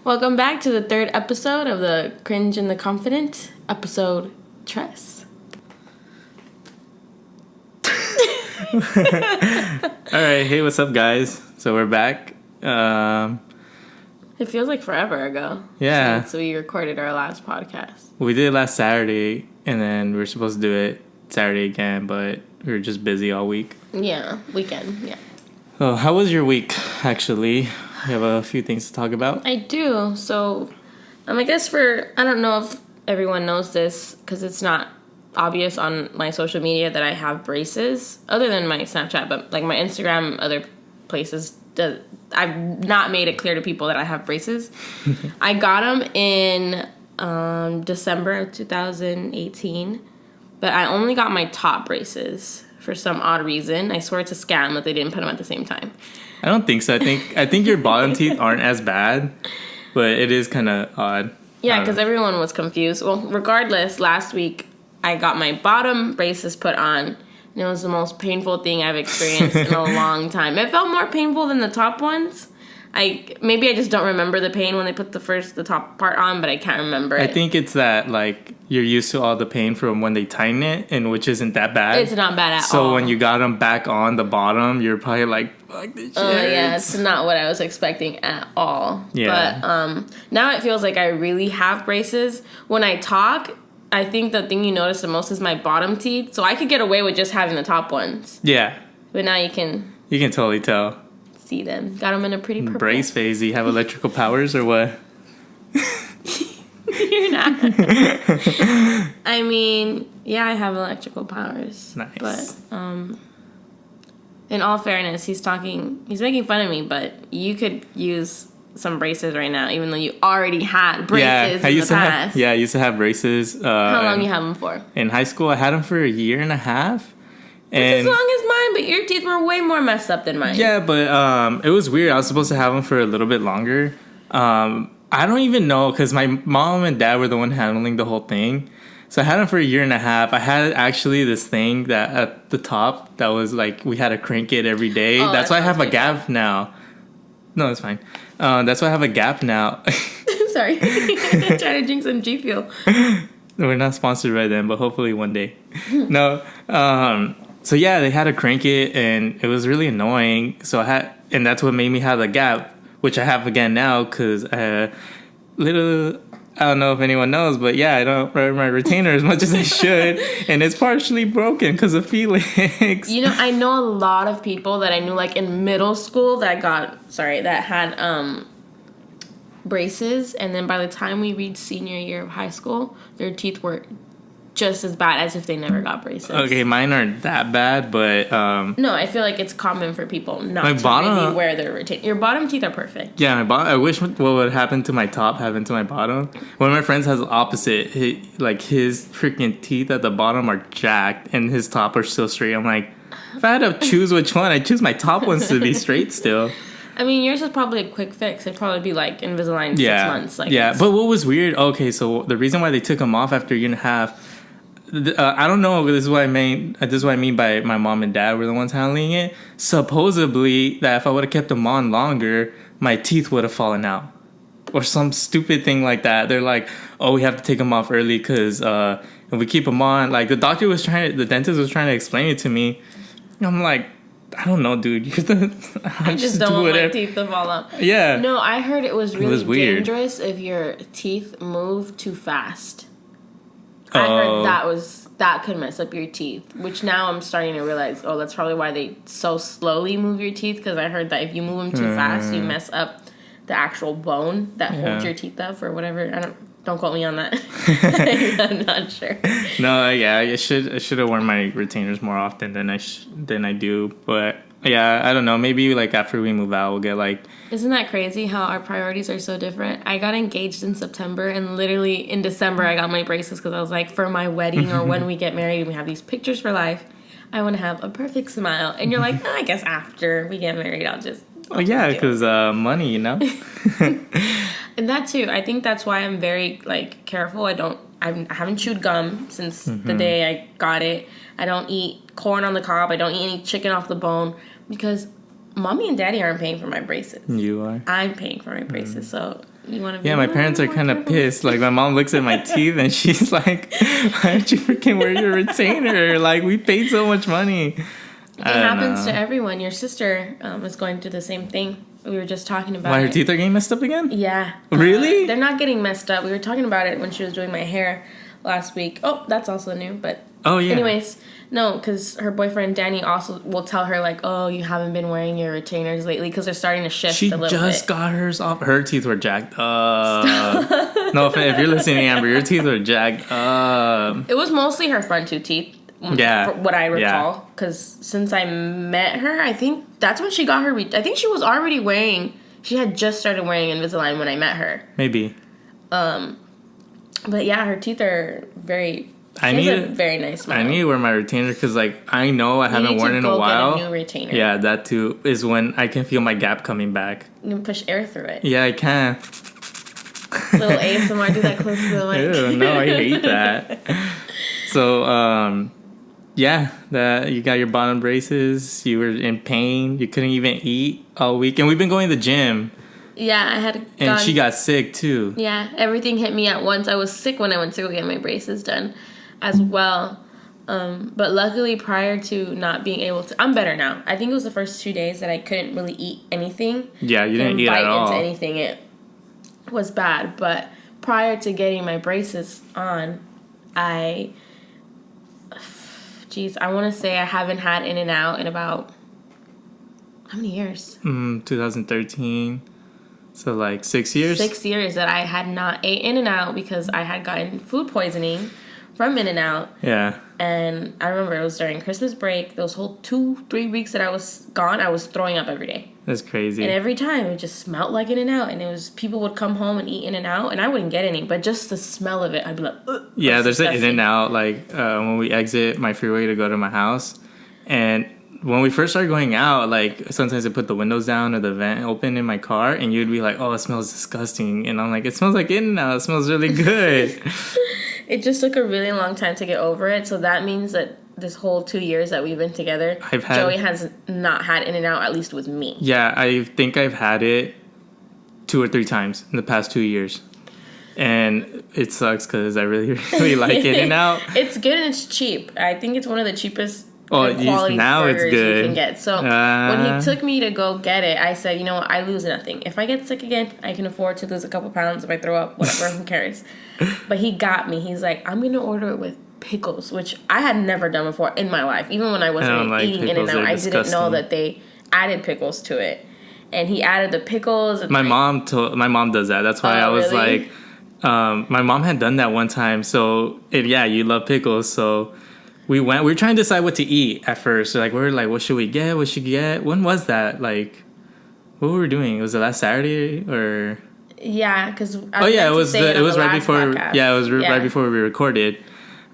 Welcome back to the third episode of the Cringe and the Confident, episode Tress. Alright, hey, what's up, guys? So we're back. It feels like forever ago. Yeah. Since we recorded our last podcast. We did it last Saturday, and then we were supposed to do it Saturday again, but we were just busy all week. Yeah, weekend, yeah. Oh, how was your week, actually? We have a few things to talk about. I do. So, I guess I don't know if everyone knows this, because it's not obvious on my social media that I have braces, other than my Snapchat, but like my Instagram, other places, I've not made it clear to people that I have braces. I got them in December of 2018, but I only got my top braces for some odd reason. I swear it's a scam that they didn't put them at the same time. I don't think so. I think your bottom teeth aren't as bad, but it is kind of odd. Yeah, because everyone was confused. Well, regardless, last week I got my bottom braces put on, and it was the most painful thing I've experienced in a long time. It felt more painful than the top ones. Maybe I just don't remember the pain when they put the top part on, but I can't remember it. I think it's that, like, you're used to all the pain from when they tighten it, and which isn't that bad. It's not bad at all. So when you got them back on the bottom, you're probably like, fuck this shit. Oh, yeah, it's not what I was expecting at all. Yeah. But now it feels like I really have braces. When I talk, I think the thing you notice the most is my bottom teeth. So I could get away with just having the top ones. Yeah. But now you can totally tell. See them. Got them in a pretty purple. Brace phase. Do you have electrical powers or what? You're not. I mean, yeah, I have electrical powers. Nice. But in all fairness, he's making fun of me, but you could use some braces right now, even though you already had braces in the past. I used to have braces. How long you have them for? In high school, I had them for a year and a half. That's as long as mine, but your teeth were way more messed up than mine. Yeah, but it was weird. I was supposed to have them for a little bit longer. I don't even know, because my mom and dad were the one handling the whole thing. So I had them for a year and a half. I had actually this thing that at the top that was like, we had to crank it every day. Oh, that's why I have a gap now. No, it's fine. That's why I have a gap now. Sorry. Trying to drink some G Fuel. We're not sponsored by them, but hopefully one day. No. So yeah, they had to crank it, and it was really annoying. And that's what made me have the gap, which I have again now, because I don't know if anyone knows, but yeah, I don't wear my retainer as much as I should, and it's partially broken because of Felix. You know, I know a lot of people that I knew, like, in middle school that had braces, and then by the time we reached senior year of high school, their teeth were just as bad as if they never got braces. Okay, mine aren't that bad, but no, I feel like it's common for people not to really wear their retainer. Your bottom teeth are perfect. Yeah, I wish what would happen to my top happened to my bottom. One of my friends has the opposite. His freaking teeth at the bottom are jacked, and his top are still straight. I'm like, if I had to choose which one, I'd choose my top ones to be straight still. I mean, yours is probably a quick fix. It'd probably be like Invisalign 6 months. But what was weird? Okay, so the reason why they took them off after a year and a half. I don't know. This is what I mean. This is what I mean by my mom and dad were the ones handling it. Supposedly, that if I would have kept them on longer, my teeth would have fallen out, or some stupid thing like that. They're like, "Oh, we have to take them off early because if we keep them on, like the dentist was trying to explain it to me." I'm like, I don't know, dude. I just don't want my teeth to fall out. Yeah. No, I heard it was really dangerous if your teeth move too fast. I heard that could mess up your teeth, which now I'm starting to realize, that's probably why they so slowly move your teeth, because I heard that if you move them too fast, you mess up the actual bone that holds your teeth up or whatever. Don't quote me on that. I'm not sure. No, yeah, I should have worn my retainers more often than I do, but yeah, I don't know. Maybe like after we move out, we'll get like. Isn't that crazy how our priorities are so different? I got engaged in September, and literally in December I got my braces because I was like, for my wedding or when we get married and we have these pictures for life, I want to have a perfect smile. And you're like, I guess after we get married, I'll just. Because money, you know. And that too. I think that's why I'm very careful. I haven't chewed gum since the day I got it. I don't eat corn on the cob. I don't eat any chicken off the bone because mommy and daddy aren't paying for my braces. You are. I'm paying for my braces, so you want to be... Yeah, my parents are kind of pissed. Like, my mom looks at my teeth and she's like, why don't you freaking wear your retainer? Like, we paid so much money. It happens to everyone. Your sister is going through the same thing. We were just talking about Why, her teeth are getting messed up again? Yeah. Really? They're not getting messed up. We were talking about it when she was doing my hair last week. Oh, that's also new, but... Oh, yeah. Anyways, no, because her boyfriend Danny also will tell her, like, oh, you haven't been wearing your retainers lately because they're starting to shift a little bit. She just got hers off. Her teeth were jacked up. No, if you're listening, Amber, your teeth were jacked up. It was mostly her front two teeth. Yeah. For what I recall. Because since I met her, I think that's when she got her... I think she was already wearing... She had just started wearing Invisalign when I met her. Maybe. But yeah, her teeth are very... I need a very nice smile. I need to wear my retainer because, like, I know I haven't worn it in a while. Get a new retainer. Yeah, that too is when I can feel my gap coming back. You can push air through it. Yeah, I can. Little ASMR, do that close to the mic. Ew, no, I hate that. So, yeah, that you got your bottom braces. You were in pain. You couldn't even eat all week, and we've been going to the gym. Yeah, I had. And she got sick too. Yeah, everything hit me at once. I was sick when I went to go get my braces done, as well. But luckily, prior to not being able to, I'm better now. I think it was the first 2 days that I couldn't really eat anything. Yeah, you didn't eat at all. Bite into anything. It was bad. But prior to getting my braces on, I want to say I haven't had In-N-Out in about, how many years? 2013. So, like, 6 years? 6 years that I had not ate In-N-Out because I had gotten food poisoning from In-N-Out. Yeah. And I remember it was during Christmas break. Those whole 2-3 weeks that I was gone, I was throwing up every day. That's crazy. And every time it just smelled like In-N-Out. And it was, people would come home and eat In-N-Out, and I wouldn't get any. But just the smell of it, I'd be like, ugh. Yeah, there's an In-N-Out, like, when we exit my freeway to go to my house. And when we first started going out, like, sometimes I put the windows down or the vent open in my car, and you'd be like, oh, it smells disgusting. And I'm like, it smells like In-N-Out. It smells really good. It just took a really long time to get over it. So that means that this whole 2 years that we've been together, Joey has not had In-N-Out, at least with me. Yeah, I think I've had it 2 or 3 times in the past 2 years. And it sucks because I really, really like In-N-Out. It's good and it's cheap. I think it's one of the cheapest quality now burgers it's good. You can get. So when he took me to go get it, I said, you know what, I lose nothing. If I get sick again, I can afford to lose a couple pounds. If I throw up, whatever, who cares? But he got me. He's like, I'm going to order it with pickles, which I had never done before in my life. Even when I wasn't eating In-N-Out, I didn't know that they added pickles to it. And he added the pickles. My mom does that. That's why I was really? Like, my mom had done that one time. So, you love pickles. So we were trying to decide what to eat at first. So, like, we were like, what should we get? What should we get? When was that? Like, what were we doing? Was it last Saturday or? Yeah, because it was right before. Podcast. Yeah, it was right before we recorded.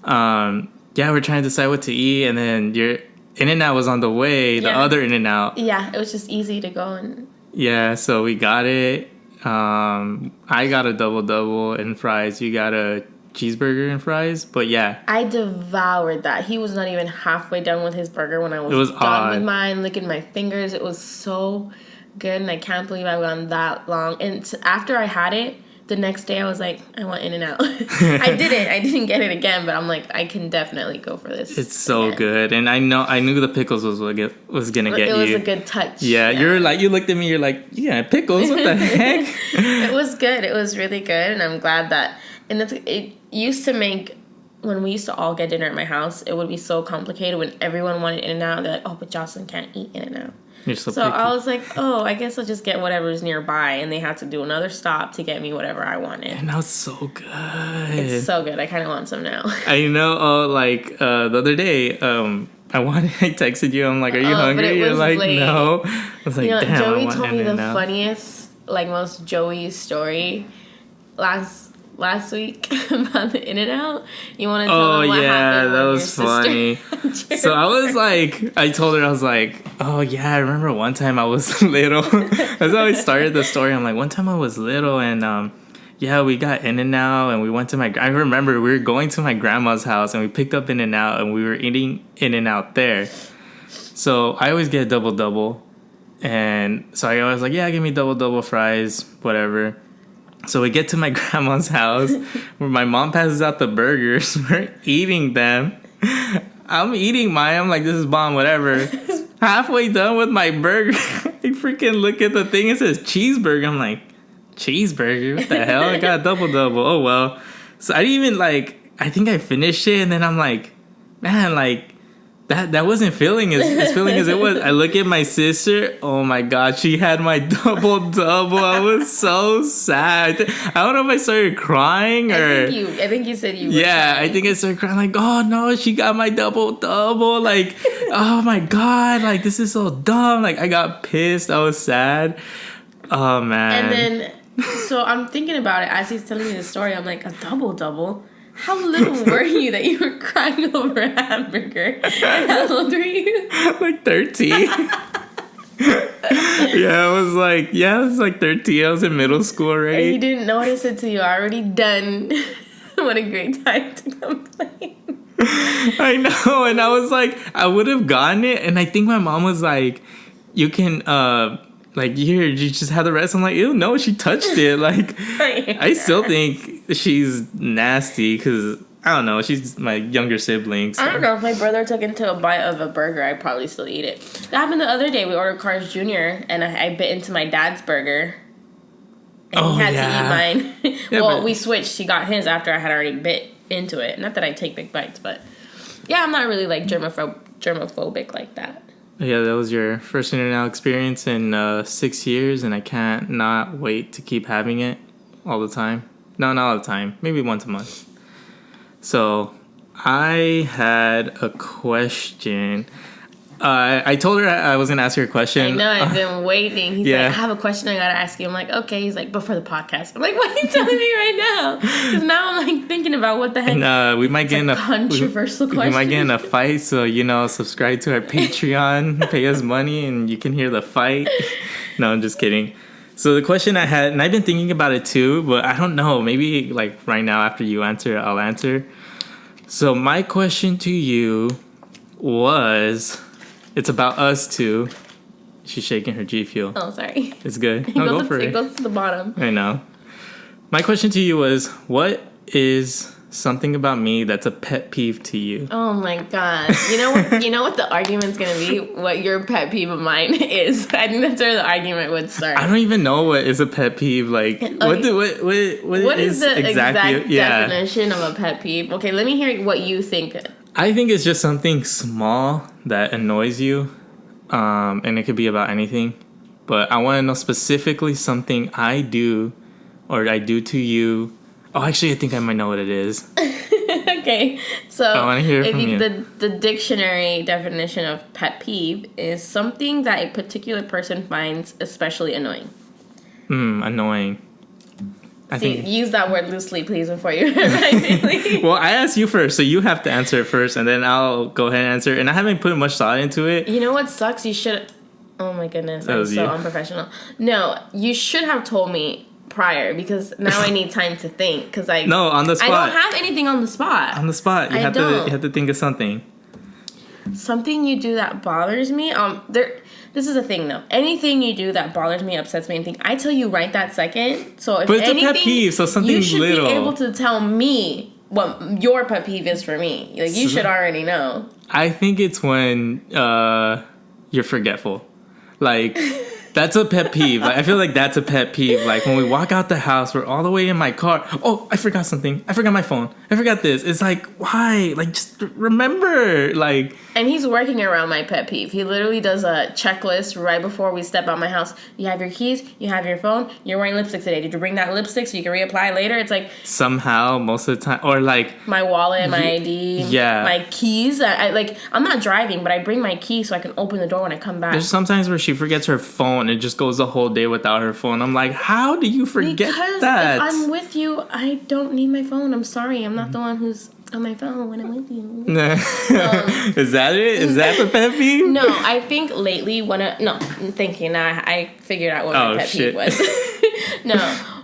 We're trying to decide what to eat, and then your In-N-Out was on the way. The other In-N-Out. Yeah, it was just easy to go and. Yeah, so we got it. I got a double and fries. You got a cheeseburger and fries, but yeah. I devoured that. He was not even halfway done with his burger when I was done with mine, licking my fingers. It was so good, and I can't believe I went that long. And after I had it, the next day I was like, I want In-N-Out. I didn't get it again, but I'm like, I can definitely go for this. It's so good, and I knew the pickles was gonna get you. It was a good touch. Yeah, you're like, you looked at me, you're like, yeah, pickles. What the heck? It was good. It was really good, and I'm glad that. And it used to make, when we used to all get dinner at my house, it would be so complicated when everyone wanted In-N-Out. They're like, oh, but Jocelyn can't eat In-N-Out. You're so picky. I was like, oh, I guess I'll just get whatever's nearby. And they had to do another stop to get me whatever I wanted. And that was so good. It's so good. I kind of want some now. I know. The other day, I texted you. I'm like, are you hungry? You're like, late. No. I was like, damn, Joey told me the funniest, most Joey story last week about the In-N-Out. You want to tell them what happened? That was funny. So I was like, I told her, I was like, oh yeah, I remember one time I was little. That's how I started the story. I'm like, one time I was little, and we got In-N-Out, and we went to I remember we were going to my grandma's house, and we picked up In-N-Out, and we were eating In-N-Out there. So I always get a double, And so I was like, yeah, give me double fries, whatever. So we get to my grandma's house where my mom passes out the burgers. We're eating them. I'm eating mine. I'm like, this is bomb, whatever. Halfway done with my burger, I freaking look at the thing. It says cheeseburger. I'm like, cheeseburger? What the hell? I got a double. Oh, well. So I didn't even I think I finished it. And then I'm like, man, that wasn't feeling as feeling as it was. I look at my sister. Oh my god, she had my double. I was so sad. I don't know if I started crying or. I think you said you. Were yeah, crying. I think I started crying. Like, oh no, she got my double. Like, oh my god, like this is so dumb. Like I got pissed. I was sad. Oh man. And then, so I'm thinking about it as he's telling me the story. I'm like, a double. How little were you that you were crying over a hamburger? And how old were you? Like 13. I was like 13. I was in middle school already. And you didn't notice it till you're already done. What a great time to complain. I know, and I was like, I would have gotten it, and I think my mom was like, you can, here, you just have the rest. I'm like, ew, no, she touched it. Like, I still think she's nasty because, I don't know, she's my younger sibling. So. I don't know, if my brother took into a bite of a burger, I'd probably still eat it. That happened the other day. We ordered Carl's Jr., and I bit into my dad's burger. And he had to eat mine. Well, we switched. He got his after I had already bit into it. Not that I take big bites, but yeah, I'm not really like germophobic like that. Yeah, that was your first In-N-Out experience in 6 years, and I can't not wait to keep having it all the time. No, not all the time. Maybe once a month. So, I had a question. I told her I was going to ask her a question. I know, I've been waiting. He's like, I have a question I got to ask you. I'm like, okay. He's like, before the podcast. I'm like, why are you telling me right now? Because now I'm like thinking about what the heck. And, we might get in a controversial question. We might get in a fight. So, subscribe to our Patreon, pay us money, and you can hear the fight. No, I'm just kidding. So the question I had, and I've been thinking about it too, but I don't know. Maybe like right now after you answer, I'll answer. So my question to you was... It's about us two. She's shaking her G Fuel. Oh, sorry. It's good. No, go for it. It goes to the bottom. I know. My question to you was, what is something about me that's a pet peeve to you? Oh my god. You know what the argument's gonna be? What your pet peeve of mine is. I think that's where the argument would start. I don't even know what is a pet peeve. Like, okay. What is the exact definition of a pet peeve? Okay, let me hear what you think. I think it's just something small that annoys you, and it could be about anything. But I want to know specifically something I do or I do to you. Oh, actually, I think I might know what it is. Okay, so I want to hear it from you. The dictionary definition of pet peeve is something that a particular person finds especially annoying. Annoying. Use that word loosely, please, before you write. Well, I asked you first, so you have to answer it first, and then I'll go ahead and answer. And I haven't put much thought into it. You know what sucks? You should... Oh, my goodness. I'm so unprofessional. No, you should have told me prior, because now I need time to think. Because No, on the spot. I don't have anything on the spot. On the spot. You have to think of something. Something you do that bothers me? This is a thing, though. Anything you do that bothers me, upsets me, and I tell you right that second. So if it's a pet peeve, so something you should little. be able to tell me what your pet peeve is for me. Like, you should already know. I think it's when you're forgetful. Like, that's a pet peeve. Like, I feel like that's a pet peeve. Like, when we walk out the house, we're all the way in my car. Oh, I forgot something. I forgot my phone. I forgot this. It's like, why? Like, just remember. Like... And he's working around my pet peeve. He literally does a checklist right before we step out my house. You have your keys. You have your phone. You're wearing lipstick today. Did you bring that lipstick so you can reapply later? It's like... Somehow, most of the time. Or like... My wallet, my ID. Yeah. My keys. I'm not driving, but I bring my keys so I can open the door when I come back. There's sometimes where she forgets her phone and just goes the whole day without her phone. I'm like, how do you forget that? If I'm with you, I don't need my phone. I'm sorry. I'm not the one who's on my phone when I'm with you. Is that it? Is that the pet peeve? No, I think lately I'm thinking now I figured out what my pet peeve was. No,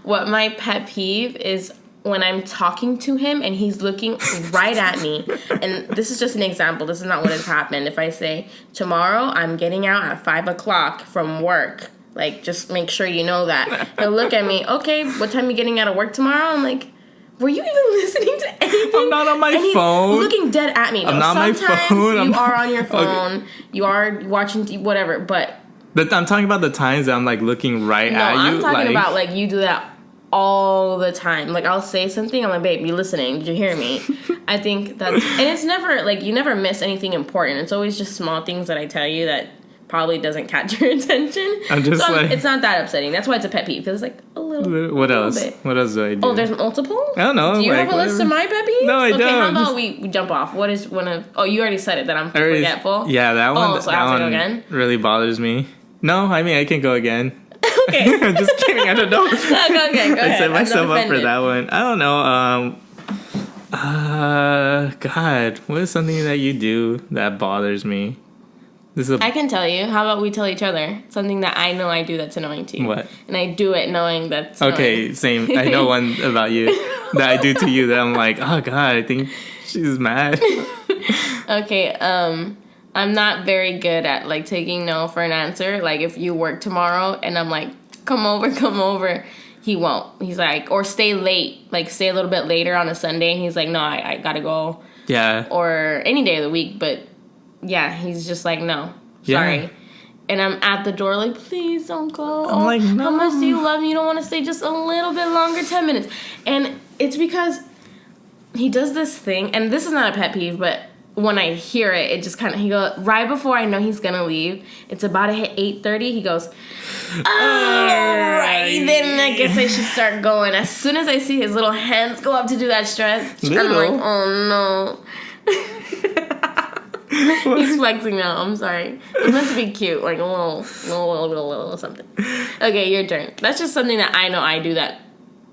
what my pet peeve is when I'm talking to him and he's looking right at me, and this is just an example, this is not what has happened. If I say, tomorrow I'm getting out at 5 o'clock from work, like, just make sure you know that. He'll look at me, okay, what time are you getting out of work tomorrow? I'm like, were you even listening to anything? I'm not on my phone. He's looking dead at me. I'm not on my phone. You are on your phone. Okay. You are watching whatever, but... I'm talking about the times that I'm, like, looking right at you. No, I'm talking about, like, you do that all the time. Like, I'll say something, I'm like, babe, you listening? Did you hear me? I think that's... And it's never, like, you never miss anything important. It's always just small things that I tell you that probably doesn't catch your attention. It's not that upsetting. That's why it's a pet peeve, because it's, like, a little... What else? Bit. What else do I do? Oh, there's multiple? I don't know. Do you have a list of my pet peeves? No, I don't. Okay, how about we jump off? What is one of... Oh, you already said it, that I'm forgetful? Yeah, that one, so I have to go again? Really bothers me. No, I mean, I can go again. Okay. I'm just kidding. I don't know. Okay, go ahead. I set myself up for that one. I don't know. God, what is something that you do that bothers me? I can tell you. How about we tell each other something that I know I do that's annoying to you? What? And I do it knowing that's okay, annoying. Same. I know one about you that I do to you that I'm like, oh God, I think she's mad. Okay, I'm not very good at, like, taking no for an answer. Like, if you work tomorrow and I'm like, come over, he won't. He's like, or stay late, like, stay a little bit later on a Sunday, and he's like, no, I gotta go. Yeah. Or any day of the week, but yeah, he's just like, no, sorry. Yeah. And I'm at the door like, please don't go. I'm like, no. How much do you love me? You don't want to stay just a little bit longer, 10 minutes. And it's because he does this thing, and this is not a pet peeve, but when I hear it, it just kind of, he goes, right before I know he's going to leave, it's about to hit 8:30, he goes, alright, then I guess I should start going. As soon as I see his little hands go up to do that stretch, I'm like, oh no. He's flexing now, I'm sorry. It's meant to be cute, like a little something. Okay, your turn. That's just something that I know I do that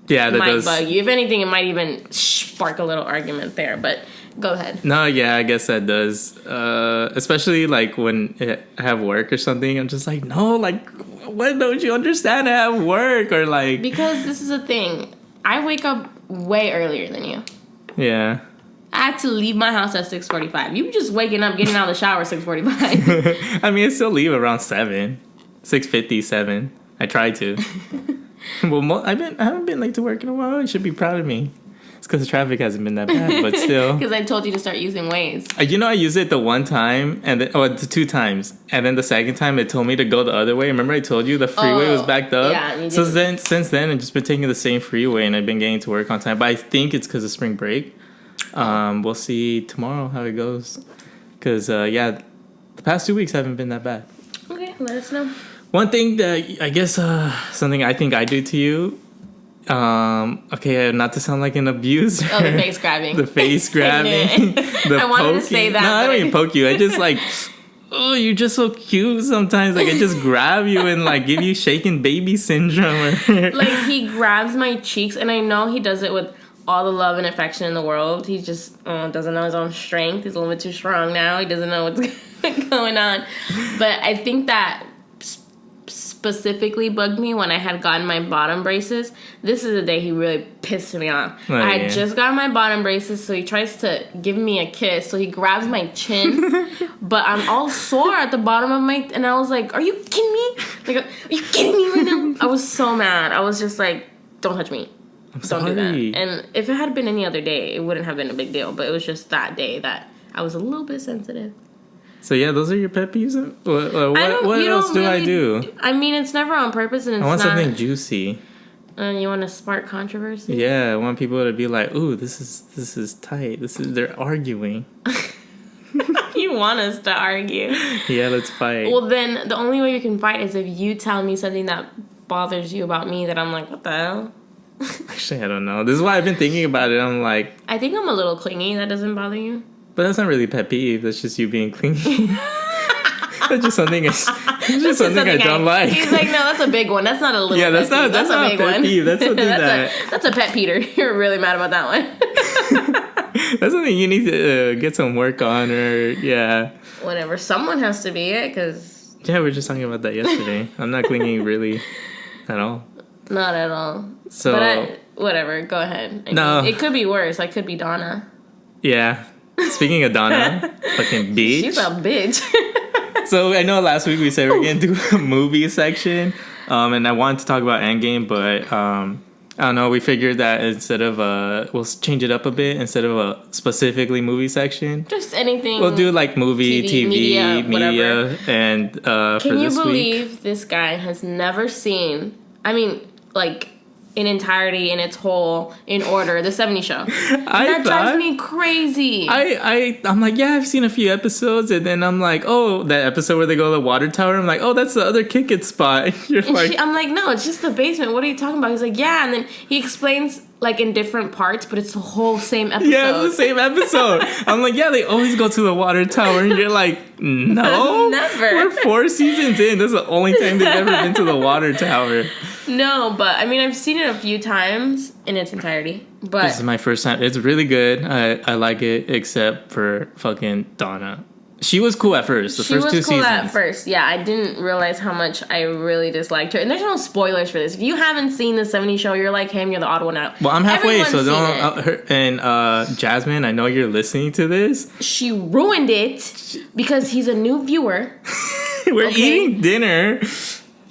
might bug you. If anything, it might even spark a little argument there, but... Go ahead. No, yeah, I guess that does. Especially, like, when I have work or something, I'm just like, no, like, what don't you understand? I have work, or, like... Because this is a thing. I wake up way earlier than you. Yeah. I had to leave my house at 6:45. You were just waking up, getting out of the shower at 6:45. I mean, I still leave around 7. 6:50, 7. I try to. Well, I haven't been late to work in a while. You should be proud of me. It's because the traffic hasn't been that bad, but still. Because I told you to start using Waze. I used it the one time, and then, the 2 times. And then the second time, it told me to go the other way. Remember I told you the freeway was backed up? Yeah. So since then, I've just been taking the same freeway, and I've been getting to work on time. But I think it's because of spring break. We'll see tomorrow how it goes. Because, the past 2 weeks haven't been that bad. Okay, let us know. One thing that I guess something I think I do to you. Okay, not to sound like an abuser. Oh, the face grabbing. The face grabbing. I wanted to say that. No, I don't even poke you. I just like, oh, you're just so cute sometimes. Like, I just grab you and, like, give you shaken baby syndrome. Like, he grabs my cheeks, and I know he does it with all the love and affection in the world. He just doesn't know his own strength. He's a little bit too strong now. He doesn't know what's going on. But I think that specifically bugged me when I had gotten my bottom braces. This is the day he really pissed me off. Oh, I had just gotten my bottom braces, so he tries to give me a kiss. So he grabs my chin, but I'm all sore at the bottom of my... And I was like, are you kidding me? Like, are you kidding me right now? I was so mad. I was just like, don't touch me. Don't do that. And if it had been any other day, it wouldn't have been a big deal. But it was just that day that I was a little bit sensitive. So yeah, those are your pet peeves? What else do I do? I mean, it's never on purpose, and it's not... I want something juicy. You want to spark controversy? Yeah, I want people to be like, ooh, this is tight. They're arguing. You want us to argue. Yeah, let's fight. Well, then the only way you can fight is if you tell me something that bothers you about me that I'm like, what the hell? Actually, I don't know. This is why I've been thinking about it. I'm like... I think I'm a little clingy. That doesn't bother you? But that's not really pet peeve. That's just you being clingy. That's just something I don't like. He's like, no, that's a big one. That's not a little. Yeah, that's not a big one. Peeve. That's something that's a pet Peter. You're really mad about that one. That's something you need to get some work on, or yeah. Whatever. Someone has to be it, because. Yeah, we were just talking about that yesterday. I'm not clinging really, at all. Not at all. So whatever. Go ahead. No. It could be worse. I could be Donna. Yeah. Speaking of Donna, fucking bitch. She's a bitch. So I know last week we said we're gonna do a movie section, and I wanted to talk about Endgame, but I don't know. We figured that instead of we'll change it up a bit. Instead of a specifically movie section, just anything. We'll do like movie, TV, media, and Can you believe this guy has never seen? I mean, like in entirety, in its whole, in order, the 70s Show. That drives me crazy. I'm like, yeah, I've seen a few episodes, and then I'm like, oh, that episode where they go to the water tower. I'm like, oh, that's the other kick it spot. I'm like, no, it's just the basement. What are you talking about? He's like, yeah, and then he explains like in different parts, but it's the whole same episode. Yeah, it's the same episode. I'm like, yeah, they always go to the water tower, and you're like, no, never. We're 4 seasons in. This is the only time they've ever been to the water tower. No, but I mean, I've seen it a few times in its entirety. But this is my first time. It's really good. I like it, except for fucking Donna. She was cool at first. The first 2 seasons. She was cool at first. Yeah, I didn't realize how much I really disliked her. And there's no spoilers for this. If you haven't seen the 70s Show, you're like him. You're the odd one out. Well, I'm halfway, so don't. And Jasmine, I know you're listening to this. She ruined it because he's a new viewer. We're eating dinner.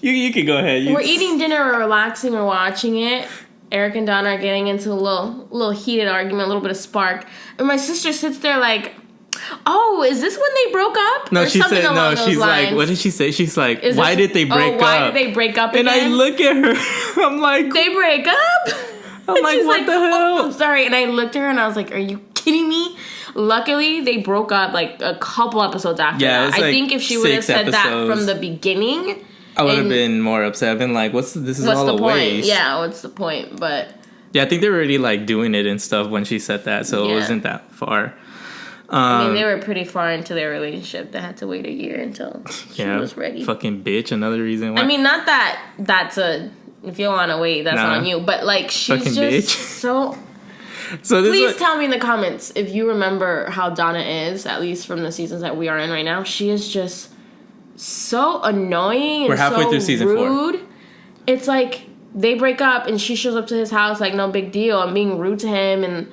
You can go ahead. We're eating dinner or relaxing or watching it. Eric and Donna are getting into a little heated argument, a little bit of spark. And my sister sits there like, oh, is this when they broke up? No, or she something said, along no, those she's lines. like, what did she say? She's like, why did they break up? Why did they break up again? And I look at her, I'm like, they break up? I'm like, what the hell? Oh, I'm sorry. And I looked at her and I was like, are you kidding me? Luckily, they broke up like a couple episodes after that. I think if she would have said that from the beginning, I would have been more upset. I've been like, this is all a waste. Yeah, what's the point? But yeah, I think they were already like doing it and stuff when she said that, so it wasn't that far. I mean, they were pretty far into their relationship. They had to wait a year until she was ready. Fucking bitch. Another reason why. I mean, not that that's a. If you want to wait, that's on you. But like, she's fucking just bitch. so. Please tell me in the comments if you remember how Donna is, at least from the seasons that we are in right now. She is just so annoying. We're halfway through season 4. It's like they break up and she shows up to his house like no big deal. I'm being rude to him and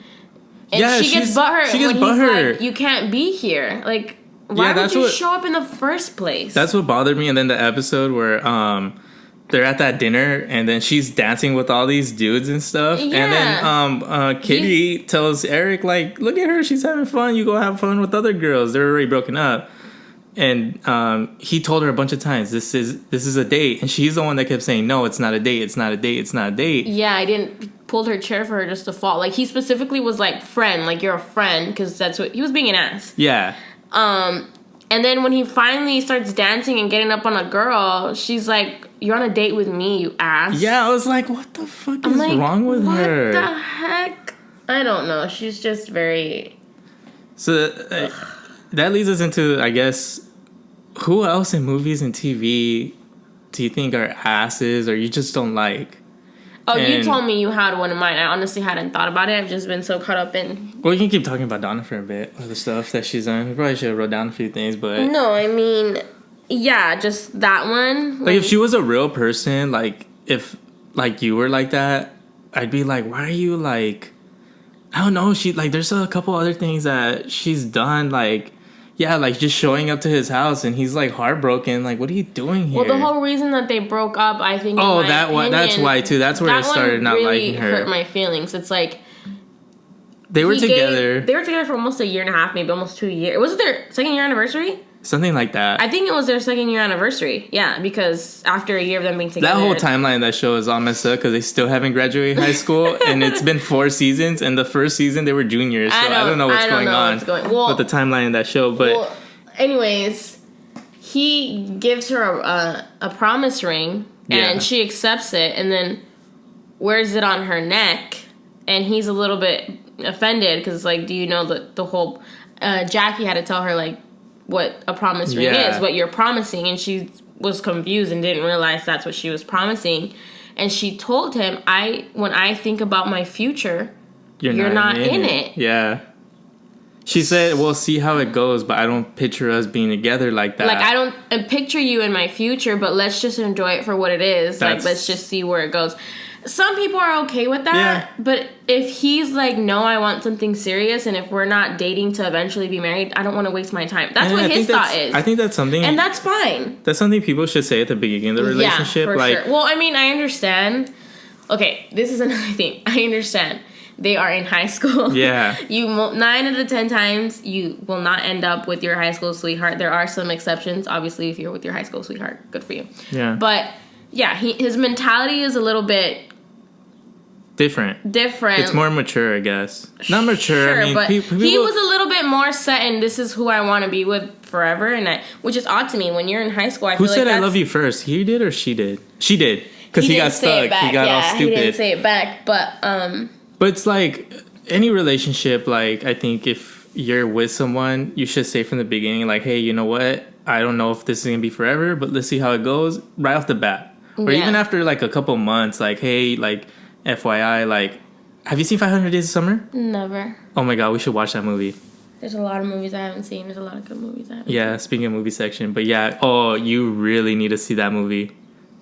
she gets butthurt when he's like, you can't be here. Like, why would you show up in the first place? That's what bothered me. And then the episode where they're at that dinner and then she's dancing with all these dudes and stuff. Yeah. And then Kitty tells Eric, like, look at her, she's having fun. You go have fun with other girls. They're already broken up. And he told her a bunch of times, this is a date. And she's the one that kept saying, no, it's not a date. It's not a date. It's not a date. Yeah, I didn't pulled her chair for her just to fall. Like, he specifically was like, friend, like, you're a friend. Because that's what, he was being an ass. Yeah. And then when he finally starts dancing and getting up on a girl, she's like, you're on a date with me, you ass. Yeah, I was like, what the fuck is wrong with her? What the heck? I don't know. She's just very... So that leads us into, I guess, who else in movies and TV do you think are asses or you just don't like? Oh, you told me you had one of mine. I honestly hadn't thought about it. I've just been so caught up in... Well, we can keep talking about Donna for a bit, or the stuff that she's done. We probably should have wrote down a few things, but... No, I mean, yeah, just that one. Like, if she was a real person, like, if, like, you were like that, I'd be like, why are you, like... I don't know, there's a couple other things that she's done, like... Yeah, like, just showing up to his house and he's, like, heartbroken. Like, what are you doing here? Well, the whole reason that they broke up, I think, that's why, too. That's where I started not liking her. That really hurt my feelings. It's like... They were together for almost a year and a half, maybe almost 2 years. Was it their second year anniversary? Something like that. I think it was their second year anniversary. Yeah, because after a year of them being together... That whole timeline of that show is all messed up because they still haven't graduated high school. And it's been 4 seasons. And the first season, they were juniors. So I don't know what's going on with the timeline of that show. But anyways, he gives her a promise ring. And she accepts it. And then wears it on her neck. And he's a little bit offended because it's like, do you know the whole... Jackie had to tell her, like, what a promise ring is, what you're promising, and she was confused and didn't realize that's what she was promising. And she told him, when I think about my future, you're not in it. Yeah. She said, we'll see how it goes, but I don't picture us being together like that. Like, I don't picture you in my future, but let's just enjoy it for what it is. Like, let's just see where it goes. Some people are okay with that, but if he's like, no, I want something serious, and if we're not dating to eventually be married, I don't want to waste my time. That's what his thought is. I think that's something... And that's fine. That's something people should say at the beginning of the relationship. Yeah, for sure. Well, I mean, I understand. Okay, this is another thing. I understand. They are in high school. Yeah. 9 out of 10 times, you will not end up with your high school sweetheart. There are some exceptions. Obviously, if you're with your high school sweetheart, good for you. Yeah. But, yeah, his mentality is a little bit... Different. It's more mature, I guess. Not mature. Sure, I mean, but people, he was a little bit more set in this is who I want to be with forever, which is odd to me. When you're in high school, I feel like who said I love you first? He did or she did? She did. Because he got stuck. He got all stupid. He didn't say it back, but... But it's like any relationship, like I think if you're with someone, you should say from the beginning, like, hey, you know what? I don't know if this is going to be forever, but let's see how it goes right off the bat. Or even after like a couple months, like, hey, like, FYI, like, have you seen 500 Days of Summer? Never. Oh my God, we should watch that movie. There's a lot of movies I haven't seen. There's a lot of good movies I haven't seen. Yeah, speaking of movie section. But yeah, you really need to see that movie.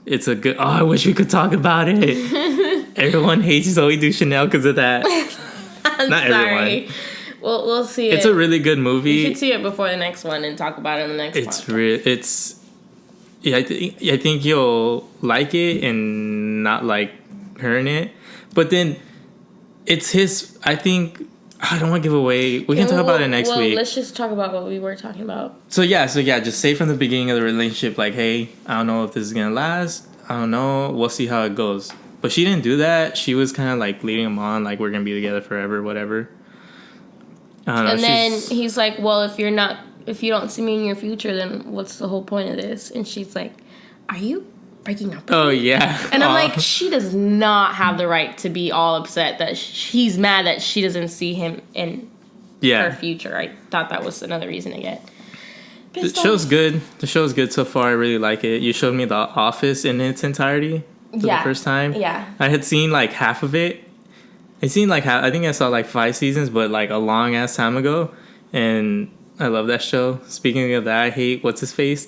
It's a good... Oh, I wish we could talk about it. Everyone hates Zoe Deschanel because of that. Not sorry. Everyone. We'll see it. It's a really good movie. You should see it before the next one and talk about it in the next podcast. Yeah, I think you'll like it and not like her in it. But then it's his... I think... I don't want to give away. We can talk about it next week. Let's just talk about what we were talking about. So yeah, just say from the beginning of the relationship, like, hey, I don't know if this is going to last. I don't know. We'll see how it goes. But she didn't do that. She was kind of like leading him on, like, we're going to be together forever, whatever. I don't know. And then he's like, well, if you don't see me in your future, then what's the whole point of this? And she's like, are you breaking up with me? Yeah. And I'm like, she does not have the right to be all upset that he's mad that she doesn't see him in her future. I thought that was another reason to get pissed off. Show's good. The show's good so far. I really like it. You showed me The Office in its entirety for the first time. Yeah. I had seen like half of it. I think I saw like 5 seasons, but like a long ass time ago. And I love that show. Speaking of that, I hate what's his face?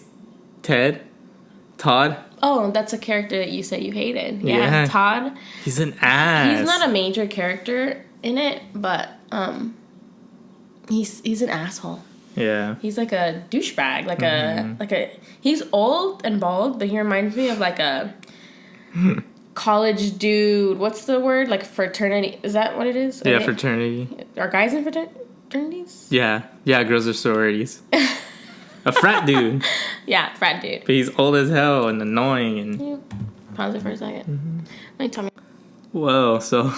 Todd. Oh, that's a character that you said you hated. Yeah, Todd. He's an ass. He's not a major character in it, but he's an asshole. Yeah. He's like a douchebag, like a he's old and bald, but he reminds me of like a college dude. What's the word? Like fraternity. Is that what it is? Yeah, fraternity. Are guys in fraternities? Yeah, girls are sororities. A frat dude. Yeah, frat dude. But he's old as hell and annoying. And pause it for a second. Like, tell me. Whoa, so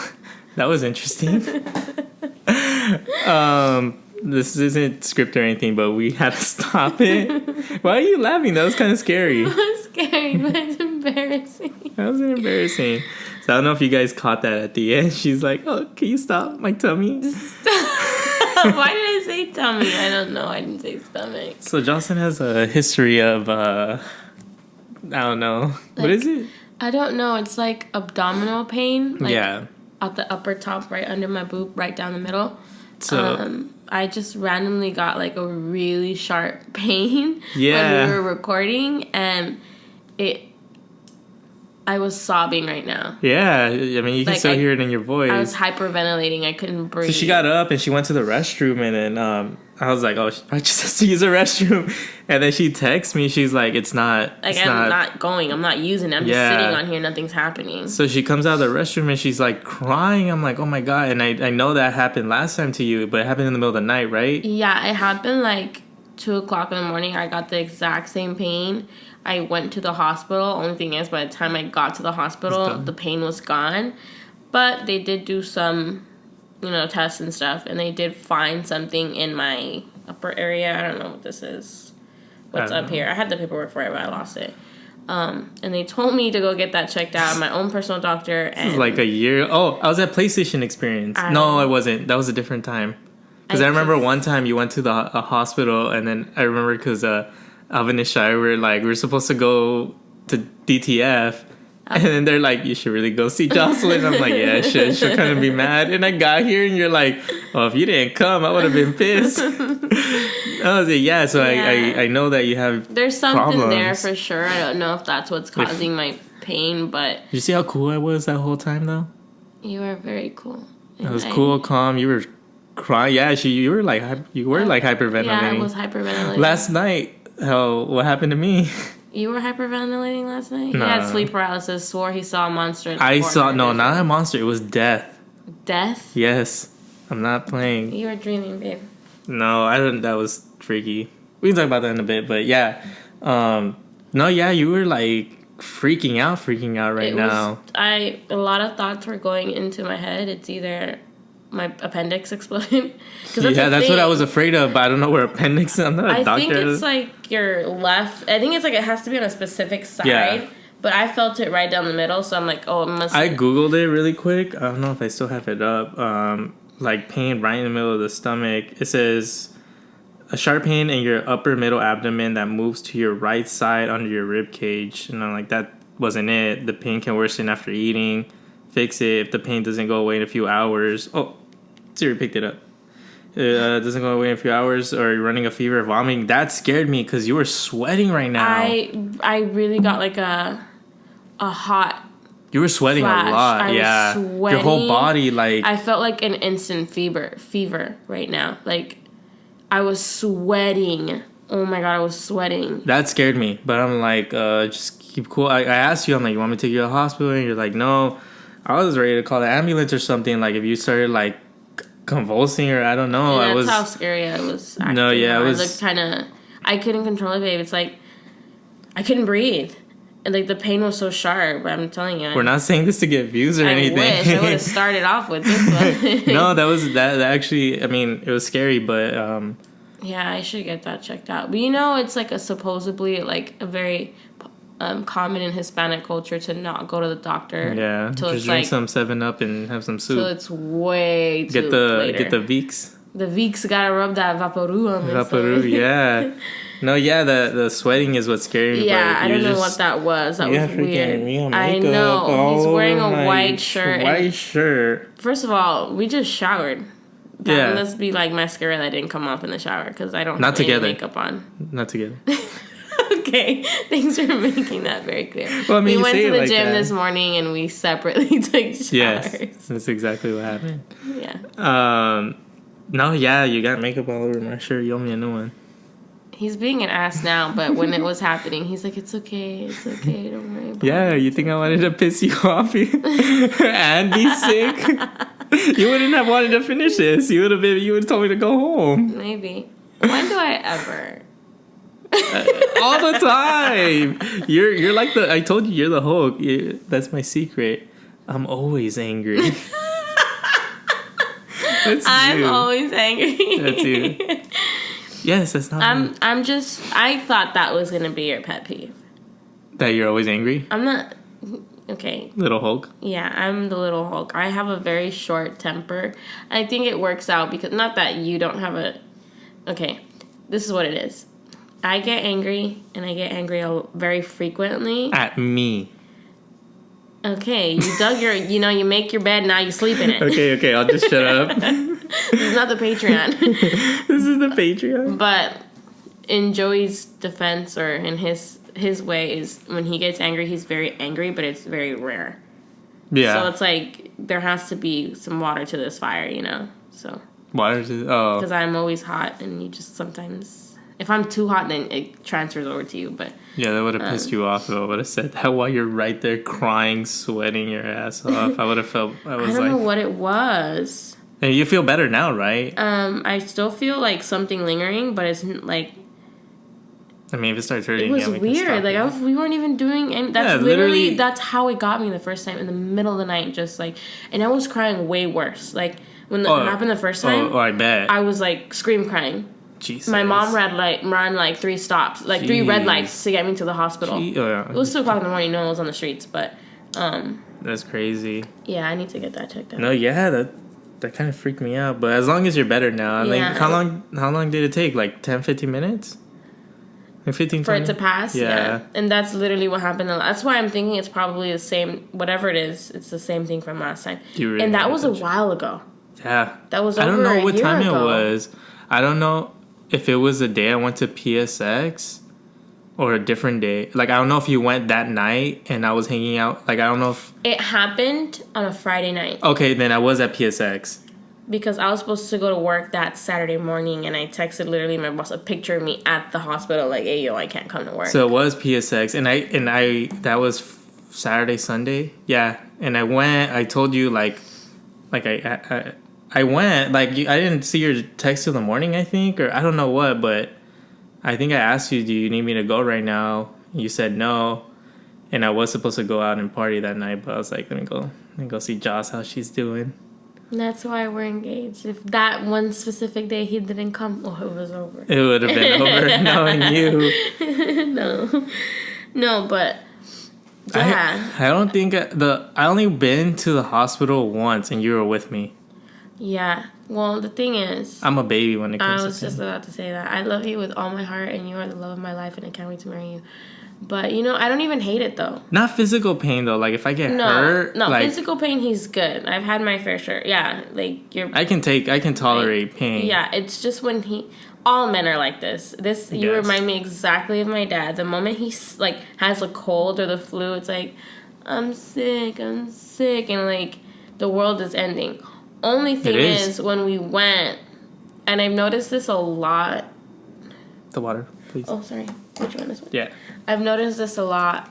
that was interesting. This isn't script or anything, but we had to stop it. Why are you laughing? That was kind of scary. It was scary, but it's embarrassing. That was embarrassing. So I don't know if you guys caught that at the end. She's like, oh, can you stop my tummy? Why did I say tummy? I don't know. I didn't say stomach. So Jocelyn has a history of, I don't know. Like, what is it? I don't know. It's like abdominal pain. Like yeah. At the upper top, right under my boob, right down the middle. So I just randomly got like a really sharp pain when we were recording, and I was sobbing right now. Yeah, I mean, you can still hear it in your voice. I was hyperventilating. I couldn't breathe. So she got up and she went to the restroom, and then I was like, oh, she probably just has to use the restroom. And then she texts me. She's like, I'm not going. I'm not using it. I'm just sitting on here. Nothing's happening. So she comes out of the restroom and she's like crying. I'm like, oh my God. And I know that happened last time to you, but it happened in the middle of the night, right? Yeah, it happened like 2 o'clock in the morning. I got the exact same pain. I went to the hospital. Only thing is, by the time I got to the hospital, the pain was gone. But they did do some, tests and stuff, and they did find something in my upper area. I don't know what this is. What's up here? I had the paperwork for it, but I lost it. And they told me to go get that checked out. My own personal doctor. And this is like a year. Oh, I was at PlayStation Experience. No, I wasn't. That was a different time. Because I remember one time you went to the hospital, and then I remember because Alvin and Shai we were supposed to go to DTF, and then they're like, you should really go see Jocelyn. I'm like, yeah, I should. She'll kind of be mad. And I got here, and you're like, oh, if you didn't come, I would have been pissed. I was like, I know that you have There's something problems there for sure. I don't know if that's what's causing my pain, but... You see how cool I was that whole time, though? You were very cool. I was cool, calm. You were crying. Yeah, you were like hyperventilating. Yeah, I was hyperventilating. Last night, what happened to me? You were hyperventilating last night? No. He had sleep paralysis, swore he saw a monster. Not a monster. It was death. Death? Yes. I'm not playing. You were dreaming, babe. No, I didn't. That was freaky. We can talk about that in a bit, but yeah. No, yeah, you were like freaking out right now. A lot of thoughts were going into my head. It's either my appendix exploded. That's what I was afraid of, but I don't know where appendix is. I'm not a doctor. I think it's like your left. I think it's like it has to be on a specific side. Yeah. But I felt it right down the middle, so I'm like, oh, it must. I Googled it really quick. I don't know if I still have it up. Like pain right in the middle of the stomach. It says a sharp pain in your upper middle abdomen that moves to your right side under your rib cage. And I'm like, that wasn't it. The pain can worsen after eating. Fix it if the pain doesn't go away in a few hours. Oh, Siri picked it up. It doesn't go away in a few hours, or you're running a fever or vomiting. That scared me because you were sweating right now. I really got like a hot. You were sweating flash. a lot. I was sweating. Your whole body, like... I felt like an instant fever right now. Like, I was sweating. Oh my God, I was sweating. That scared me. But I'm like, just keep cool. I asked you, I'm like, you want me to take you to the hospital? And you're like, no. I was ready to call the ambulance or something. Like, if you started, like, convulsing or I don't know. Yeah, that's how scary I was acting. No, yeah, I looked kind of... I couldn't control it, babe. It's like, I couldn't breathe. And, like, the pain was so sharp. I'm telling you. We're not saying this to get views or anything. I wish. I would have started off with this one. No, that actually... I mean, it was scary, but... Yeah, I should get that checked out. But, you know, it's, like, supposedly, like, a very... common in Hispanic culture to not go to the doctor. Yeah, just drink some 7-Up and have some soup. So it's way too later. Get the Vicks. The Vicks gotta rub that Vaporub on me. Vaporub, yeah. No, yeah, the sweating is what's scaring me. Yeah, I don't know what that was. That was weird. I know. He's wearing a white shirt. White shirt. First of all, we just showered. That must be like mascara that didn't come off in the shower because I don't have any makeup on. Not together. Okay, thanks for making that very clear. Well, I mean, we went to the gym this morning and we separately took showers. Yes, that's exactly what happened. Yeah. No, yeah, you got makeup all over my shirt. You owe me a new one. He's being an ass now, but when it was happening, he's like, it's okay, don't worry about it. Yeah, you think I wanted to piss you off and be sick? You wouldn't have wanted to finish this. You would have told me to go home. Maybe. When do I ever? All the time. You're like I told you, you're the Hulk. That's my secret. I'm always angry. I'm always angry. That's you. Yes, that's not me. I thought that was gonna be your pet peeve. That you're always angry? I'm not. Okay. Little Hulk? Yeah, I'm the little Hulk. I have a very short temper. I think it works out because, not that you don't have a... Okay, this is what it is. I get angry, and I get angry very frequently. At me. Okay, you dug you make your bed, now you sleep in it. Okay, I'll just shut up. This is not the Patreon. This is the Patreon. But in Joey's defense, or in his way, is when he gets angry, he's very angry, but it's very rare. Yeah. So it's like, there has to be some water to this fire, so. Water to... Oh. Because I'm always hot, and you just sometimes... If I'm too hot, then it transfers over to you, but... Yeah, that would have pissed you off, though. I would have said that while you're right there crying, sweating your ass off. I would have felt... I don't know what it was. And you feel better now, right? I still feel like something lingering, but it's like... I mean, if it starts hurting... It was weird. Like, we weren't even doing any... That's literally... That's how it got me the first time, in the middle of the night, just like... And I was crying way worse. Like, when it happened the first time... Oh, I bet. I was, like, scream crying. Jesus. My mom ran like 3 stops, like 3 red lights to get me to the hospital. Oh, yeah. It was 2 o'clock in the morning. No one was on the streets, but that's crazy. Yeah, I need to get that checked out. No, yeah, that kind of freaked me out. But as long as you're better now, like how long did it take? Like 10, 15 minutes? Like 15, for 20? It to pass? Yeah. And that's literally what happened. That's why I'm thinking it's probably the same. Whatever it is, it's the same thing from last time. Really, and that was a while ago. Yeah. That was over a year ago. I don't know what time it was. I don't know if it was the day I went to PSX, or a different day. Like, I don't know if you went that night and I was hanging out. Like, I don't know if... It happened on a Friday night. Okay, then I was at PSX. Because I was supposed to go to work that Saturday morning, and I texted literally my boss a picture of me at the hospital, like, hey, yo, I can't come to work. So it was PSX, and I that was Saturday, Sunday? Yeah, and I went, I told you, I went, like, I didn't see your text till the morning, I think, or I don't know what, but I think I asked you, do you need me to go right now? You said no, and I was supposed to go out and party that night, but I was like, let me go see Joce, how she's doing. That's why we're engaged. If that one specific day he didn't come, oh, it was over. It would have been over knowing you. No, but yeah. I don't think I only been to the hospital once, and you were with me. Yeah. Well, the thing is, I'm a baby when it comes to I was just about to say that. I love you with all my heart, and you are the love of my life, and I can't wait to marry you. But, I don't even hate it, though. Not physical pain, though. Like, if I get hurt... No, physical pain, he's good. I've had my fair share. Yeah, like, I can tolerate pain. Yeah, it's just when all men are like this. You remind me exactly of my dad. The moment he, like, has a cold or the flu, it's like, I'm sick, and, like, the world is ending. Only thing is, when we went, and I've noticed this a lot... The water, please. Oh, sorry. Which one is one? Yeah. I've noticed this a lot.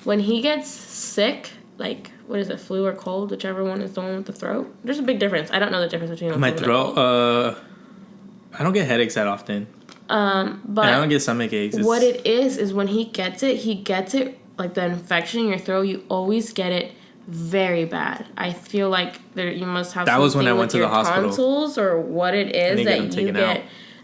When he gets sick, like, what is it, flu or cold, whichever one is the one with the throat. There's a big difference. I don't know the difference between my throat. I don't get headaches that often. But and I don't get stomach aches. What it is when he gets it like the infection in your throat. You always get it very bad. I feel like you must have. That was when I went to the hospital. Tonsils or what it is that you get.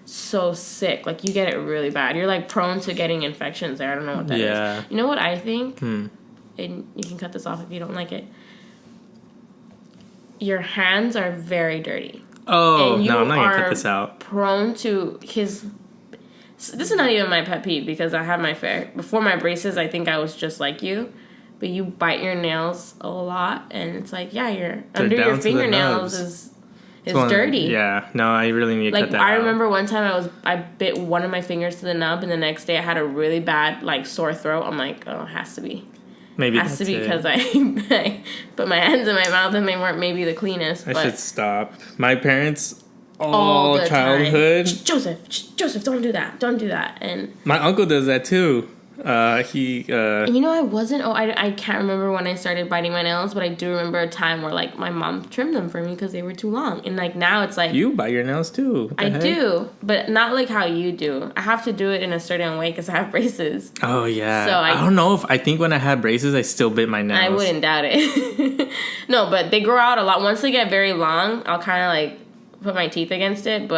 So sick, like you get it really bad. You're like prone to getting infections there. I don't know what that is. You know what I think? And you can cut this off if you don't like it. Your hands are very dirty. Oh, and no, I'm not gonna cut this out. Prone to his. This is not even my pet peeve because I have my fair. Before my braces, I think I was just like you. But you bite your nails a lot, and it's like, yeah, under your fingernails is dirty. Yeah, no, I really need to cut that out. I remember one time I bit one of my fingers to the nub, and the next day I had a really bad sore throat. I'm like, oh, it has to be. Maybe it has to be because I put my hands in my mouth and they weren't maybe the cleanest. I should stop. My parents all childhood. Joseph, don't do that. And my uncle does that too. I wasn't. I can't remember when I started biting my nails, but I do remember a time where my mom trimmed them for me because they were too long, and now it's like you bite your nails too. I do, but not like how you do. I have to do it in a certain way because I have braces. Oh yeah. So I don't know I think when I had braces, I still bit my nails. I wouldn't doubt it. No, but they grow out a lot. Once they get very long, I'll kind of put my teeth against it,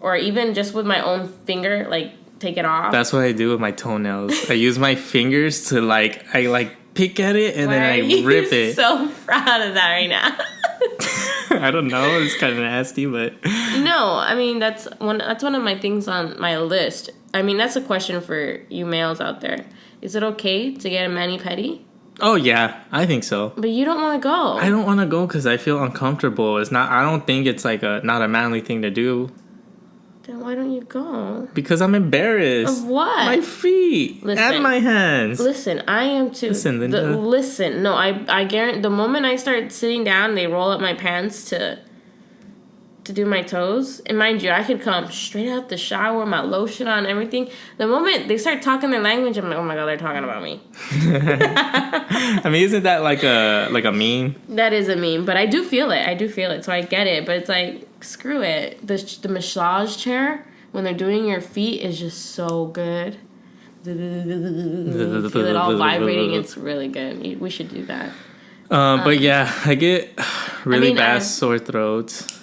or even just with my own finger, take it off. That's what I do with my toenails. I use my fingers to I pick at it and then I rip it. So proud of that right now. I don't know. It's kind of nasty, but no. I mean that's one of my things on my list. I mean that's a question for you males out there. Is it okay to get a mani-pedi? Oh yeah, I think so. But you don't want to go. I don't want to go because I feel uncomfortable. It's not. I don't think it's not a manly thing to do. Then why don't you go? Because I'm embarrassed. Of what? My feet and my hands. Listen, I am too. Listen, Linda. Listen, no, I guarantee the moment I start sitting down, they roll up my pants to do my toes. And mind you, I could come straight out the shower, my lotion on, everything. The moment they start talking their language, I'm like, oh my God, they're talking about me. I mean, isn't that like a meme? That is a meme, but I do feel it. So I get it, but it's like, screw it. The massage chair, when they're doing your feet, is just so good. You feel it all vibrating. It's really good. We should do that. But yeah, I get really bad sore throats.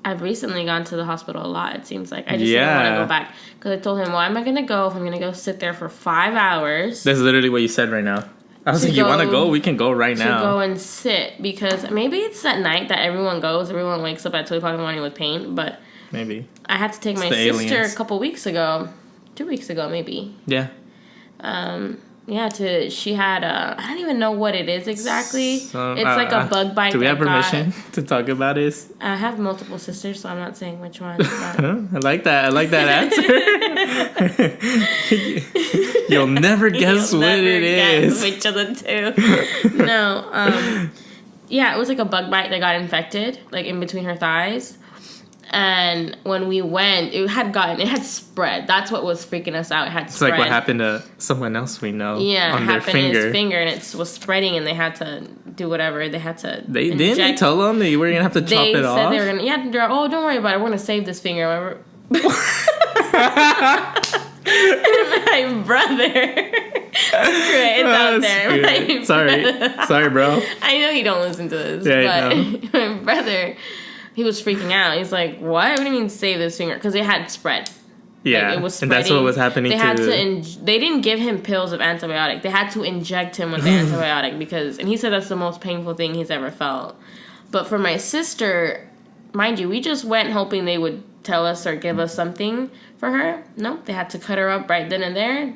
I've recently gone to the hospital a lot, it seems like. I just don't want to go back. Because I told him, why am I going to go if I'm going to go sit there for 5 hours? That's literally what you said right now. I was like, you want to go? We can go right now. To go and sit. Because maybe it's at night that everyone goes. Everyone wakes up at 2 o'clock in the morning with pain. But maybe. I had to take my sister a couple weeks ago. 2 weeks ago, maybe. Yeah. She had I don't even know what it is exactly. So, it's like a bug bite. Do we have permission to talk about this? I have multiple sisters, so I'm not saying which one. I like that answer. You'll never guess what it is. Which of the two? No. Yeah, it was like a bug bite that got infected, like in between her thighs. And when we went, it had spread. That's what was freaking us out. It had spread. It's like what happened to someone else we know. Yeah, on it their happened finger. in his finger, and it was spreading, and they had to do whatever. They had to. They didn't tell them that you were gonna have to chop it off. They said they were gonna. Yeah, oh, don't worry about it. We're gonna save this finger. My brother. Screw it, it's out there. Sorry, bro. I know you don't listen to this, but my brother. He was freaking out. He's like, "What? What do you mean save this finger?" Because it had spread. Yeah, like, it was spreading. And that's what was happening. They didn't give him pills of antibiotic. They had to inject him with the antibiotic and he said that's the most painful thing he's ever felt. But for my sister, mind you, we just went hoping they would tell us or give us something for her. Nope, they had to cut her up right then and there,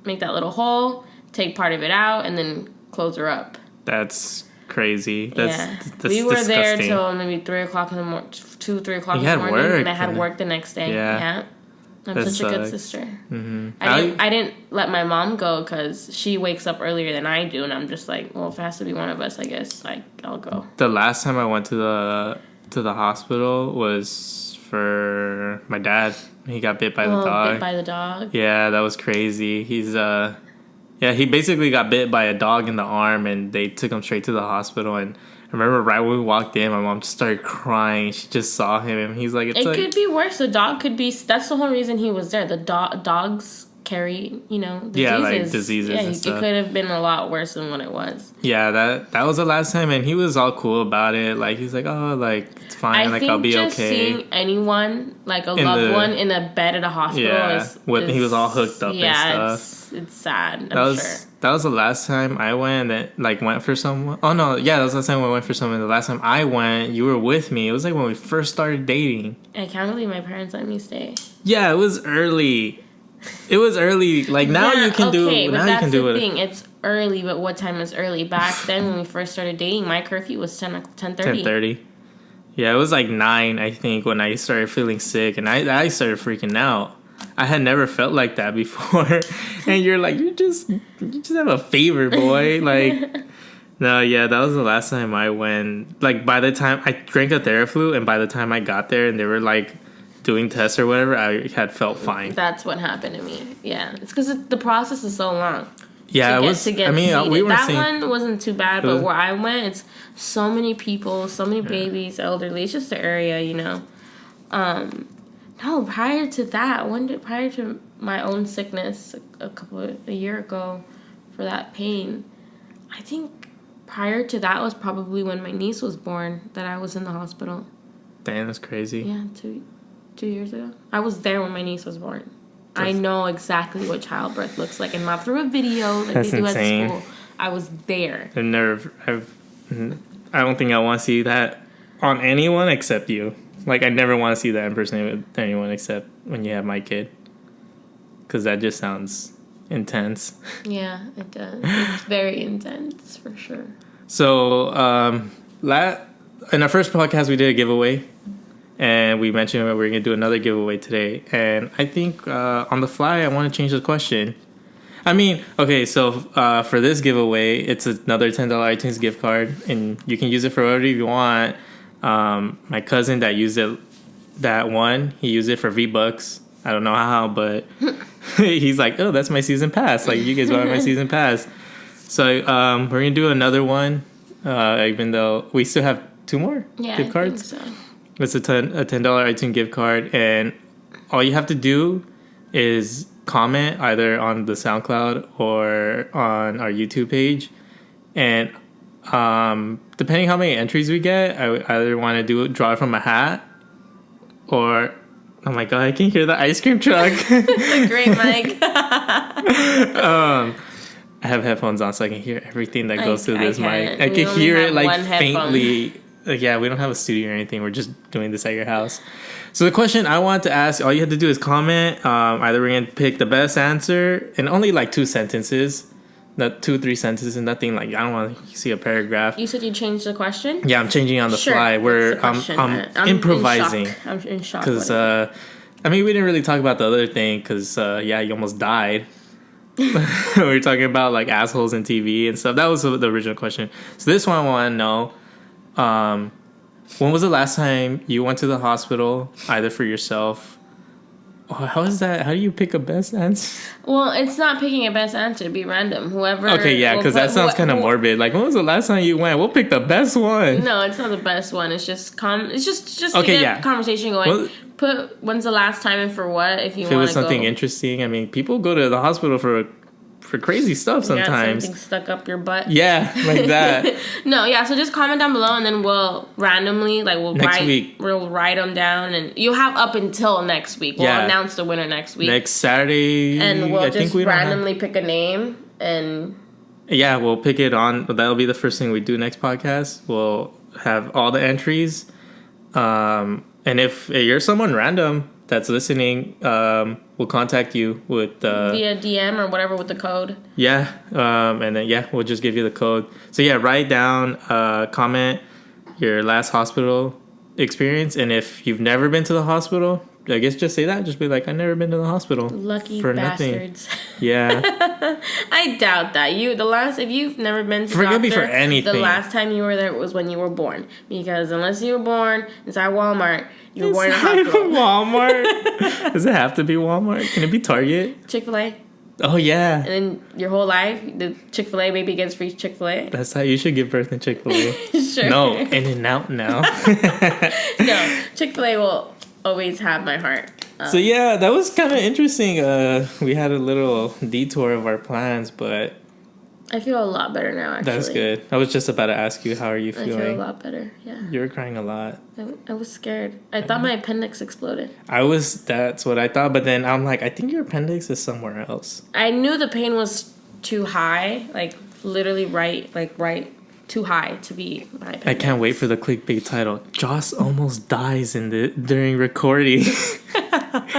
make that little hole, take part of it out, and then close her up. That's crazy. That's we were disgusting. there till maybe 3 o'clock in the morning, 3 o'clock in the morning, and I had work the next day. Yeah. I'm such a good sister. Mm-hmm. I didn't let my mom go because she wakes up earlier than I do, and I'm just like, well, if it has to be one of us, I guess I'll go. The last time I went to the hospital was for my dad. He got bit by the dog. Bit by the dog. Yeah, that was crazy. He basically got bit by a dog in the arm, and they took him straight to the hospital. And I remember right when we walked in, my mom just started crying. She just saw him, and he's like, it could be worse. The dog could be. That's the whole reason he was there. The dogs carry, diseases. Yeah, like diseases. Yeah, and stuff. It could have been a lot worse than what it was. Yeah, that was the last time, and he was all cool about it. Like he's like, oh, like it's fine. I'll be okay. Seeing anyone like a loved one in a bed at a hospital he was all hooked up and stuff. It's sad. That was the last time I went. That went for someone. Oh no, yeah, that was the last time we went for someone. The last time I went, you were with me. It was like when we first started dating. I can't believe my parents let me stay. Yeah, it was early. It was early. Like now you can do. Now you can do it. Thing. It's early, but what time is early? Back then, when we first started dating, my curfew was 10:30. 10:30. Yeah, it was like 9, I think, when I started feeling sick, and I started freaking out. I had never felt like that before, and you're like, you just have a fever, boy. Like, no, yeah, that was the last time I went. Like, by the time I drank a Theraflu, and by the time I got there, and they were like doing tests or whatever, I had felt fine. That's what happened to me. Yeah, it's because the process is so long. Yeah, we were that one wasn't too bad, but where I went, it's so many people, so many babies, elderly. It's just the area, No, prior to that, prior to my own sickness a year ago for that pain, I think prior to that was probably when my niece was born that I was in the hospital. Damn, that's crazy. Yeah, 2 years ago. I was there when my niece was born. I know exactly what childbirth looks like, and not through a video like they do insane. At school. I was there. I don't think I want to see that on anyone except you. Like, I never want to see that in person with anyone except when you have my kid. Because that just sounds intense. Yeah, it does. It's very intense, for sure. So, in our first podcast, we did a giveaway. And we mentioned that we were going to do another giveaway today. And I think on the fly, I want to change the question. I mean, okay, so for this giveaway, it's another $10 iTunes gift card. And you can use it for whatever you want. My cousin that used it, he used it for V-Bucks. I don't know how, but he's like, oh, that's my season pass. Like, you guys want my season pass. So we're going to do another one, even though we still have 2 more gift cards. I think so. It's a $10 iTunes gift card, and all you have to do is comment either on the SoundCloud or on our YouTube page. And depending how many entries we get, I either want to draw it from a hat, or oh my god, I can hear the ice cream truck. It's a great mic. I have headphones on, so I can hear everything that goes through this mic. I can hear it like faintly. yeah, we don't have a studio or anything. We're just doing this at your house. So the question I want to ask, all you have to do is comment. Either we're going to pick the best answer, and only like 2 sentences. Not 2-3 sentences, and nothing like, I don't want to see a paragraph. You said you changed the question? Yeah, I'm changing on the fly. I'm improvising. I'm in shock. Because, I mean, we didn't really talk about the other thing because, yeah, you almost died. We were talking about like assholes in TV and stuff. That was the original question. So this one I want to know, when was the last time you went to the hospital, either for yourself? How is that? How do you pick a best answer? Well, it's not picking a best answer. It'd be random. Whoever. Okay, yeah, because that sounds kind of morbid. Like, when was the last time you went? We'll pick the best one. No, it's not the best one. It's just It's just okay, to get yeah. Conversation going. Well, put when's the last time and for what if you want to go. If it was something interesting. I mean, people go to the hospital for crazy stuff sometimes. Something stuck up your butt. Yeah, like that. No, yeah. So just comment down below, and then we'll randomly next week we'll write them down, and you'll have up until next week. We'll announce the winner next week. Next Saturday, and we'll just randomly pick a name, and yeah, we'll pick it on. That'll be the first thing we do next podcast. We'll have all the entries, and if you're someone random that's listening, we'll contact you with via DM or whatever with the code. Yeah, and then we'll just give you the code. So yeah, write down, comment your last hospital experience, and if you've never been to the hospital, I guess just say that. Just be like, I've never been to the hospital. Lucky for bastards. Nothing. Yeah. I doubt that. If you've never been to forgive me for anything. The last time you were there was when you were born. Because unless you were born inside Walmart, you were born in a hospital. Walmart. Does it have to be Walmart? Can it be Target? Chick-fil-A. Oh, yeah. And then your whole life, the Chick-fil-A baby gets free Chick-fil-A. That's how you should give birth in Chick-fil-A. Sure. No, In-N-Out now. No, Chick-fil-A will always have my heart. So yeah, that was kind of interesting. We had a little detour of our plans, but I feel a lot better now, actually. That's good. I was just about to ask you, how are you feeling? I feel a lot better, yeah. You were crying a lot. I was scared. I thought my appendix exploded. That's what I thought, but then I'm like, I think your appendix is somewhere else. I knew the pain was too high, like literally right too high to be my appendix. I can't wait for the clickbait title. Joce almost dies during recording.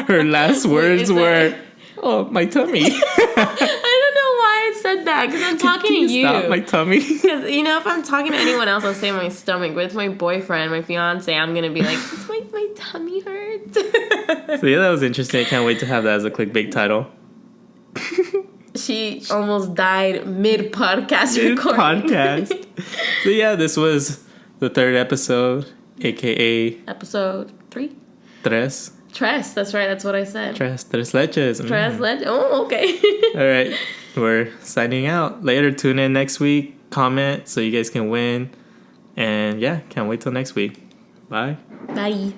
Her last words were, "Oh, my tummy." I don't know why I said that, because I'm talking to you. Stop, my tummy. Because, if I'm talking to anyone else, I'll say my stomach. But it's my boyfriend, my fiance, I'm going to be like, my tummy hurts. So yeah, that was interesting. I can't wait to have that as a clickbait title. She almost died mid-podcast recording. So yeah, this was the 3rd episode, a.k.a. Episode 3? Tres, that's right. That's what I said. Tres leches. Tres leches. Oh, okay. All right. We're signing out. Later. Tune in next week. Comment so you guys can win. And yeah, can't wait till next week. Bye. Bye.